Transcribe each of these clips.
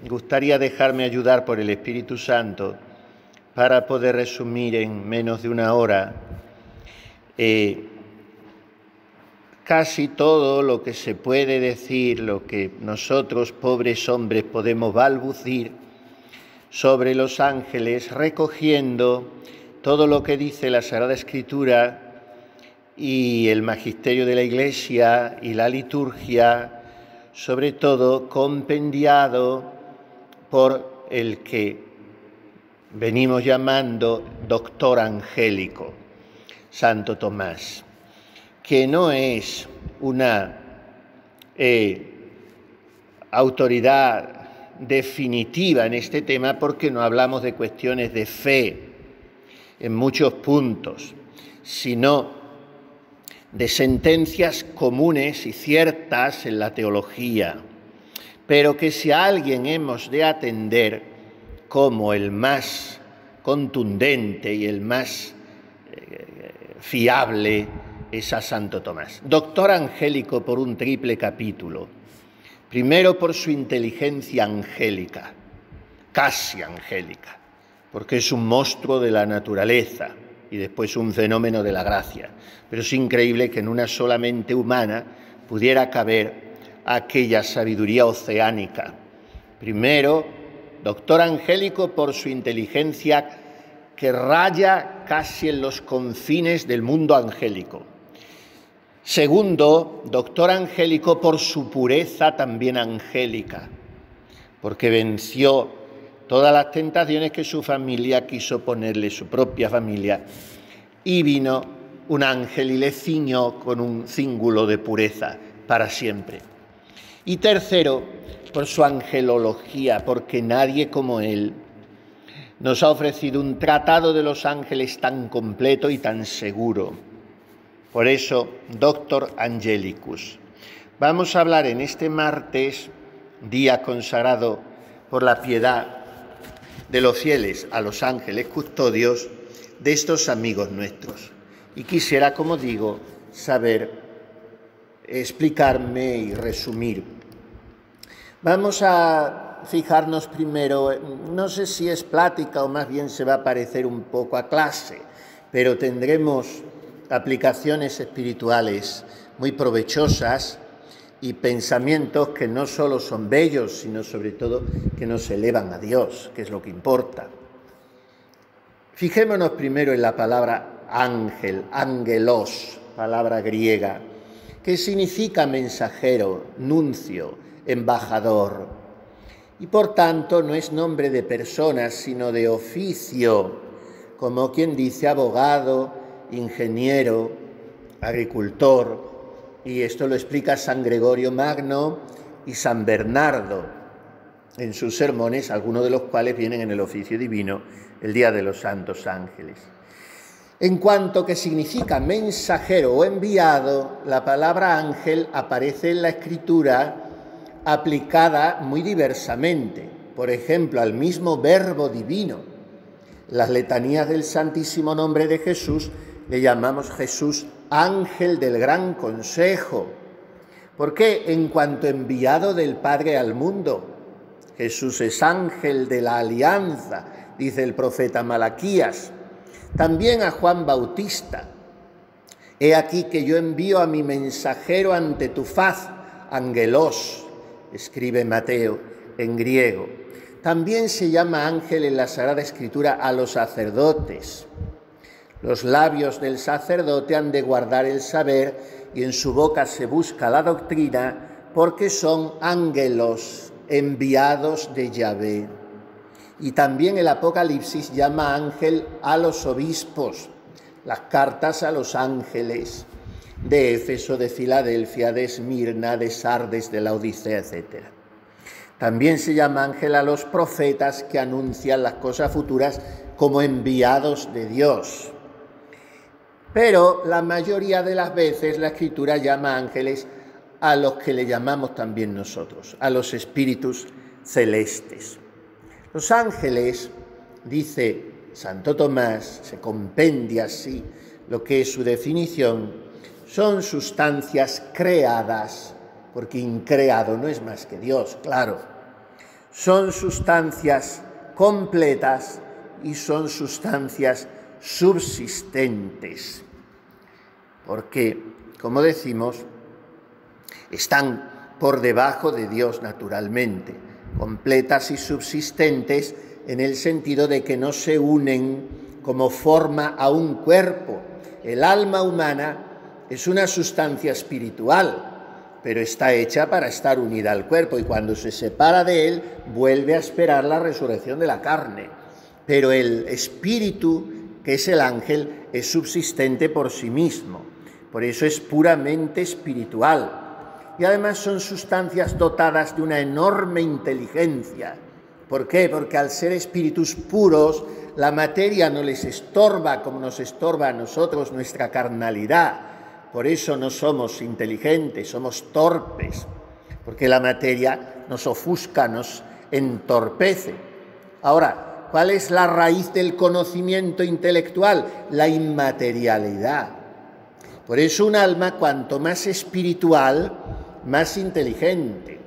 gustaría dejarme ayudar por el Espíritu Santo para poder resumir en menos de una hora casi todo lo que se puede decir, lo que nosotros, pobres hombres, podemos balbucir sobre los ángeles, recogiendo todo lo que dice la Sagrada Escritura y el magisterio de la Iglesia y la liturgia, sobre todo compendiado por el que venimos llamando doctor angélico, Santo Tomás, que no es una autoridad definitiva en este tema porque no hablamos de cuestiones de fe en muchos puntos, sino de sentencias comunes y ciertas en la teología, pero que si a alguien hemos de atender como el más contundente y el más fiable es a Santo Tomás. Doctor angélico por un triple capítulo. Primero por su inteligencia angélica, casi angélica, porque es un monstruo de la naturaleza y después un fenómeno de la gracia. Pero es increíble que en una sola mente humana pudiera caber aquella sabiduría oceánica. Primero, doctor angélico por su inteligencia que raya casi en los confines del mundo angélico. Segundo, doctor angélico por su pureza también angélica, porque venció todas las tentaciones que su familia quiso ponerle, su propia familia, y vino un ángel y le ciñó con un cíngulo de pureza para siempre. Y tercero, por su angelología, porque nadie como él nos ha ofrecido un tratado de los ángeles tan completo y tan seguro. Por eso, Doctor Angelicus. Vamos a hablar en este martes, día consagrado por la piedad de los fieles a los ángeles custodios, de estos amigos nuestros. Y quisiera, como digo, saber explicarme y resumir. Vamos a fijarnos primero, no sé si es plática o más bien se va a parecer un poco a clase, pero tendremos aplicaciones espirituales muy provechosas y pensamientos que no solo son bellos, sino sobre todo que nos elevan a Dios, que es lo que importa. Fijémonos primero en la palabra ángel, angelos, palabra griega, que significa mensajero, nuncio, embajador. Y por tanto no es nombre de personas, sino de oficio, como quien dice abogado, ingeniero, agricultor, y esto lo explica San Gregorio Magno y San Bernardo en sus sermones, algunos de los cuales vienen en el oficio divino el Día de los Santos Ángeles. En cuanto que significa mensajero o enviado, la palabra ángel aparece en la Escritura aplicada muy diversamente, por ejemplo, al mismo verbo divino. Las letanías del Santísimo Nombre de Jesús le llamamos Jesús ángel del gran consejo, porque en cuanto enviado del Padre al mundo, Jesús es ángel de la alianza, dice el profeta Malaquías. También a Juan Bautista, he aquí que yo envío a mi mensajero ante tu faz, angelos, escribe Mateo en griego. También se llama ángel en la Sagrada Escritura a los sacerdotes. Los labios del sacerdote han de guardar el saber y en su boca se busca la doctrina porque son ángelos enviados de Yahvé. Y también el Apocalipsis llama ángel a los obispos, las cartas a los ángeles de Éfeso, de Filadelfia, de Esmirna, de Sardes, de la Odisea, etc. También se llama ángel a los profetas que anuncian las cosas futuras como enviados de Dios. Pero la mayoría de las veces la Escritura llama ángeles a los que le llamamos también nosotros, a los espíritus celestes. Los ángeles, dice Santo Tomás, se compendia así lo que es su definición, son sustancias creadas, porque increado no es más que Dios, claro. son sustancias completas y son sustancias subsistentes, porque, como decimos, están por debajo de Dios naturalmente, completas y subsistentes en el sentido de que no se unen como forma a un cuerpo. El alma humana es una sustancia espiritual, pero está hecha para estar unida al cuerpo, y cuando se separa de él vuelve a esperar la resurrección de la carne. Pero el espíritu, que es el ángel, es subsistente por sí mismo, por eso es puramente espiritual. Y además son sustancias dotadas de una enorme inteligencia. ¿Por qué? Porque al ser espíritus puros, la materia no les estorba como nos estorba a nosotros nuestra carnalidad. Por eso no somos inteligentes, somos torpes, porque la materia nos ofusca, nos entorpece. Ahora, ¿cuál es la raíz del conocimiento intelectual? La inmaterialidad. Por eso un alma, cuanto más espiritual, más inteligente.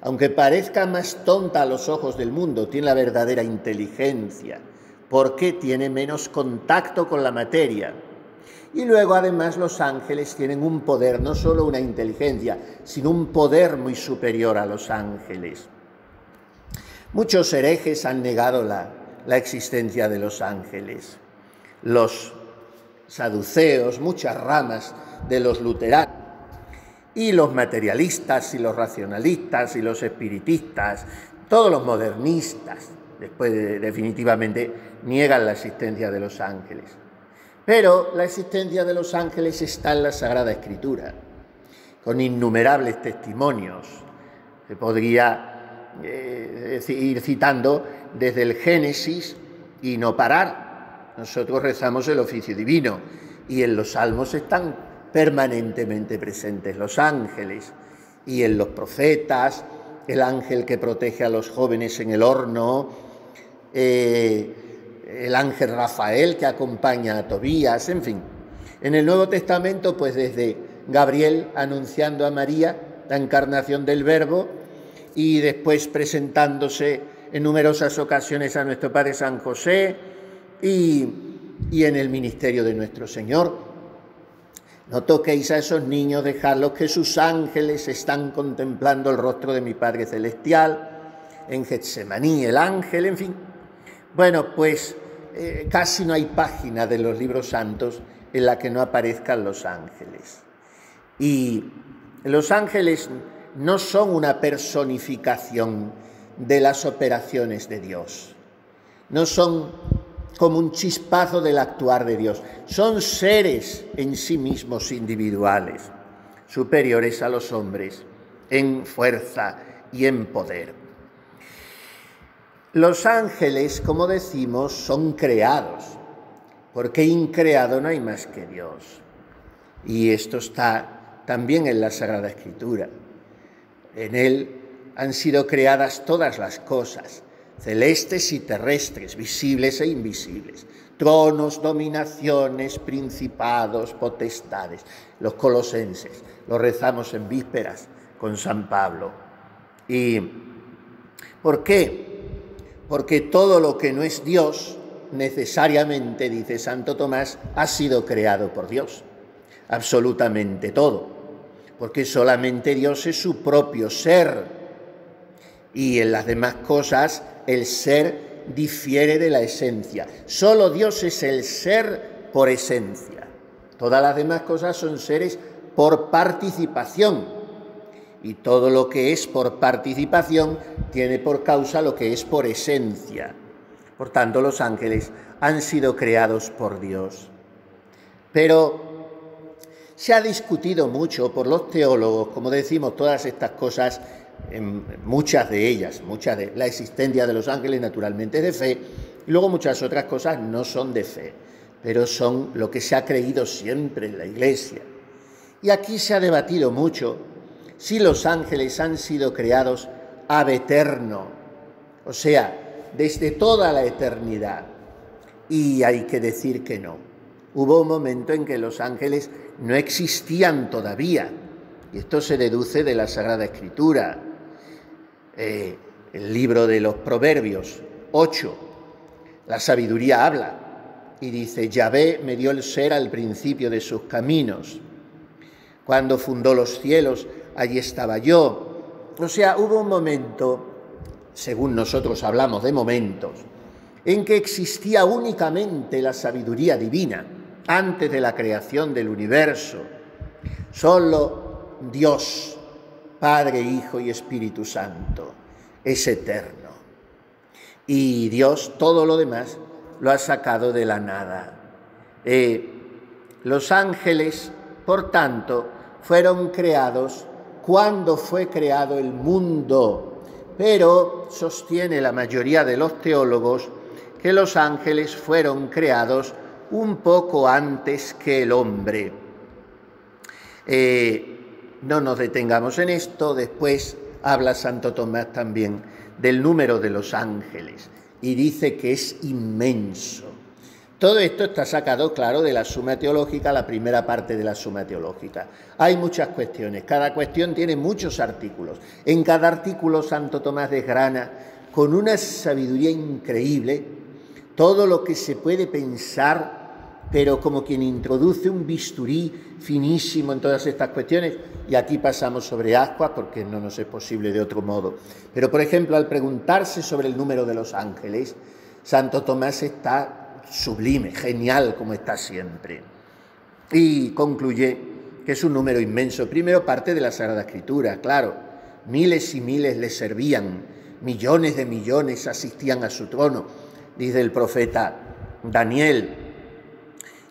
Aunque parezca más tonta a los ojos del mundo, tiene la verdadera inteligencia, porque tiene menos contacto con la materia. Y luego, además, los ángeles tienen un poder, no solo una inteligencia, sino un poder muy superior a los ángeles. Muchos herejes han negado la existencia de los ángeles. Los saduceos, muchas ramas de los luteranos, y los materialistas y los racionalistas y los espiritistas, todos los modernistas, después definitivamente niegan la existencia de los ángeles. Pero la existencia de los ángeles está en la Sagrada Escritura, con innumerables testimonios. Se podría ir citando desde el Génesis y no parar. Nosotros rezamos el oficio divino y en los salmos están permanentemente presentes los ángeles, y en los profetas, el ángel que protege a los jóvenes en el horno, el ángel Rafael que acompaña a Tobías, en fin. En el Nuevo Testamento, pues desde Gabriel anunciando a María la encarnación del Verbo, y después presentándose en numerosas ocasiones a nuestro Padre San José, y en el ministerio de nuestro Señor. No toquéis a esos niños, dejadlos, que sus ángeles están contemplando el rostro de mi Padre Celestial. En Getsemaní, el ángel, en fin. Bueno, pues casi no hay página de los libros santos en la que no aparezcan los ángeles. Y los ángeles no son una personificación de las operaciones de Dios. No son como un chispazo del actuar de Dios. Son seres en sí mismos individuales, superiores a los hombres en fuerza y en poder. Los ángeles, como decimos, son creados, porque increado no hay más que Dios. Y esto está también en la Sagrada Escritura. En él han sido creadas todas las cosas, celestes y terrestres, visibles e invisibles, tronos, dominaciones, principados, potestades. Los colosenses, lo rezamos en vísperas con San Pablo. ¿Y por qué? Porque todo lo que no es Dios, necesariamente, dice Santo Tomás, ha sido creado por Dios. Absolutamente todo. Porque solamente Dios es su propio ser. Y en las demás cosas el ser difiere de la esencia. Solo Dios es el ser por esencia. Todas las demás cosas son seres por participación. Y todo lo que es por participación tiene por causa lo que es por esencia. Por tanto, los ángeles han sido creados por Dios. Pero se ha discutido mucho por los teólogos, como decimos, todas estas cosas, muchas de la existencia de los ángeles naturalmente es de fe, y luego muchas otras cosas no son de fe, pero son lo que se ha creído siempre en la Iglesia. Y aquí se ha debatido mucho si los ángeles han sido creados ab eterno, o sea, desde toda la eternidad. Y hay que decir que no. Hubo un momento en que los ángeles no existían todavía, y esto se deduce de la Sagrada Escritura. el libro de los Proverbios 8, la sabiduría habla y dice: Yahvé me dio el ser al principio de sus caminos. Cuando fundó los cielos, allí estaba yo. O sea, hubo un momento, según nosotros hablamos de momentos, en que existía únicamente la sabiduría divina, antes de la creación del universo. Solo Dios, Padre, Hijo y Espíritu Santo, es eterno. Y Dios, todo lo demás, lo ha sacado de la nada. Los ángeles, por tanto, fueron creados cuando fue creado el mundo, pero sostiene la mayoría de los teólogos que los ángeles fueron creados un poco antes que el hombre. No nos detengamos en esto, después habla Santo Tomás también del número de los ángeles y dice que es inmenso. Todo esto está sacado, claro, de la Suma Teológica, la primera parte de la Suma Teológica. Hay muchas cuestiones, cada cuestión tiene muchos artículos. En cada artículo Santo Tomás desgrana con una sabiduría increíble todo lo que se puede pensar, pero como quien introduce un bisturí finísimo en todas estas cuestiones, y aquí pasamos sobre ascuas porque no nos es posible de otro modo. Pero, por ejemplo, al preguntarse sobre el número de los ángeles, Santo Tomás está sublime, genial, como está siempre. Y concluye que es un número inmenso. Primero parte de la Sagrada Escritura, claro. Miles y miles le servían, millones de millones asistían a su trono, dice el profeta Daniel.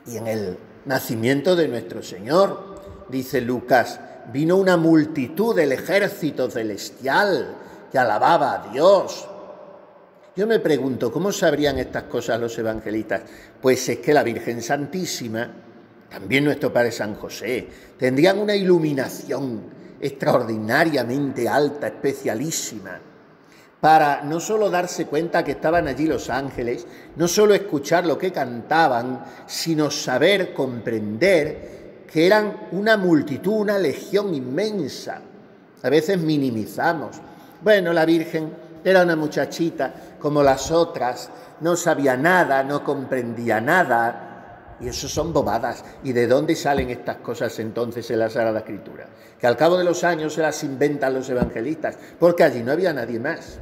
Y en el nacimiento de nuestro Señor, dice Lucas, vino una multitud del ejército celestial que alababa a Dios. Yo me pregunto, ¿cómo sabrían estas cosas los evangelistas? Pues es que la Virgen Santísima, también nuestro Padre San José, tendrían una iluminación extraordinariamente alta, especialísima, para no solo darse cuenta que estaban allí los ángeles, no solo escuchar lo que cantaban, sino saber, comprender que eran una multitud, una legión inmensa. A veces minimizamos. Bueno, la Virgen era una muchachita como las otras, no sabía nada, no comprendía nada. Y eso son bobadas. ¿Y de dónde salen estas cosas entonces en la Sagrada Escritura? Que al cabo de los años se las inventan los evangelistas, porque allí no había nadie más.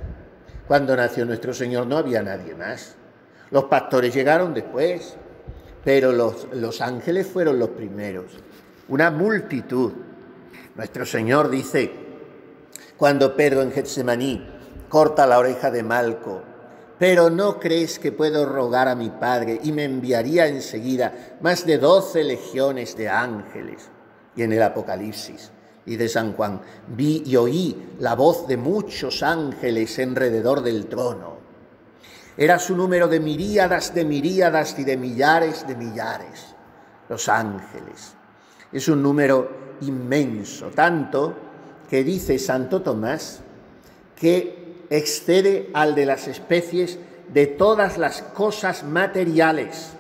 Cuando nació nuestro Señor no había nadie más. Los pastores llegaron después, pero los ángeles fueron los primeros. Una multitud. Nuestro Señor dice, cuando Pedro en Getsemaní corta la oreja de Malco, pero ¿no crees que puedo rogar a mi Padre y me enviaría enseguida más de 12 legiones de ángeles? Y en el Apocalipsis, y de San Juan, vi y oí la voz de muchos ángeles alrededor del trono. Era su número de miríadas y de millares, los ángeles. Es un número inmenso, tanto que dice Santo Tomás que excede al de las especies de todas las cosas materiales.